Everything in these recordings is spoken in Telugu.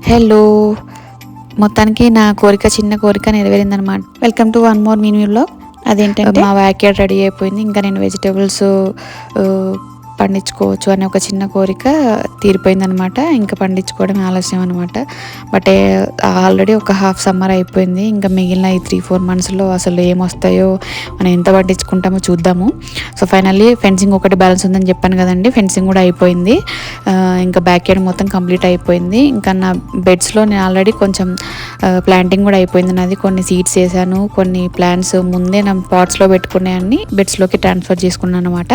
హలో, మొత్తానికి నా కోరిక చిన్న కోరిక నెరవేరిందనమాట. Welcome to one more mini vlog. అదేంటంటే మా బ్యాక్ యార్డ్ రెడీ అయిపోయింది. ఇంకా నేను వెజిటేబుల్స్ పండించుకోవచ్చు అనే ఒక చిన్న కోరిక తీరిపోయిందనమాట. ఇంకా పండించుకోవడం ఆలస్యం అనమాట. బట్ ఆల్రెడీ ఒక హాఫ్ సమ్మర్ అయిపోయింది. ఇంకా మిగిలిన ఈ 3-4 మంత్స్లో అసలు ఏమొస్తాయో మనం ఎంత పండించుకుంటామో చూద్దాము. సో ఫైనల్లీ ఫెన్సింగ్ ఒకటి బ్యాలెన్స్ ఉందని చెప్పాను కదండి, ఫెన్సింగ్ కూడా అయిపోయింది. ఇంకా బ్యాక్ యార్డ్ మొత్తం కంప్లీట్ అయిపోయింది. ఇంకా నా బెడ్స్లో నేను ఆల్రెడీ కొంచెం ప్లాంటింగ్ కూడా అయిపోయింది. నాది కొన్ని సీడ్స్ వేసాను, కొన్ని ప్లాంట్స్ ముందే నా పాట్స్లో పెట్టుకునేవన్నీ బెడ్స్లోకి ట్రాన్స్ఫర్ చేసుకున్నాను అనమాట.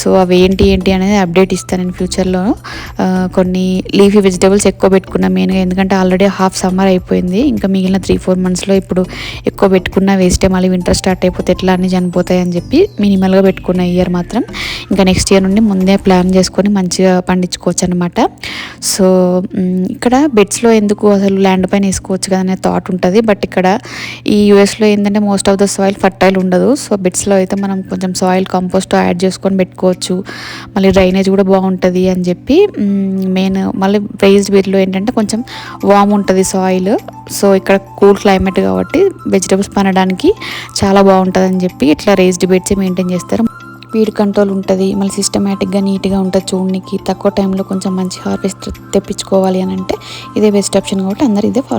సో అవి ఏంటి అనేది అప్డేట్ ఇస్తాను నేను ఫ్యూచర్లో. కొన్ని లీఫీ వెజిటేబుల్స్ ఎక్కువ పెట్టుకున్నాను మెయిన్గా, ఎందుకంటే ఆల్రెడీ హాఫ్ సమ్మర్ అయిపోయింది. ఇంకా మిగిలిన 3-4 మంత్స్లో ఇప్పుడు ఎక్కువ పెట్టుకున్న వేస్టే, మళ్ళీ వింటర్ స్టార్ట్ అయిపోతే ఎట్లా అన్నీ చనిపోతాయి అని చెప్పి మినిమల్గా పెట్టుకున్న ఇయర్ మాత్రం. ఇంకా నెక్స్ట్ ఇయర్ నుండి ముందే ప్లాన్ చేసుకొని మంచిగా పండించుకోవచ్చు అనమాట. సో ఇక్కడ బెడ్స్లో ఎందుకు అసలు ల్యాండ్ పైన వేసుకోవచ్చు కదా అనే థాట్ ఉంటుంది. బట్ ఇక్కడ ఈ యూఎస్లో ఏంటంటే most of the soil fertile ఉండదు. సో బెడ్స్లో అయితే మనం కొంచెం సాయిల్ కంపోస్ట్ యాడ్ చేసుకొని పెట్టుకోవచ్చు, మళ్ళీ డ్రైనేజ్ కూడా బాగుంటుంది అని చెప్పి మెయిన్. మళ్ళీ రైజ్డ్ బెడ్లో ఏంటంటే కొంచెం వామ్ ఉంటుంది సాయిల్. సో ఇక్కడ కూల్ క్లైమేట్ కాబట్టి వెజిటబుల్స్ పండడానికి చాలా బాగుంటుంది అని చెప్పి ఇట్లా రైజ్డ్ బెడ్స్ మెయింటైన్ చేస్తారు. వీడ్ కంట్రోల్ ఉంటుంది, మళ్ళీ సిస్టమేటిక్గా నీట్గా ఉంటుంది చూడడానికి. తక్కువ టైంలో కొంచెం మంచి హార్వెస్ట్ తెప్పించుకోవాలి అని అంటే ఇదే బెస్ట్ ఆప్షన్ కాబట్టి అందరూ ఇదే ఫాలో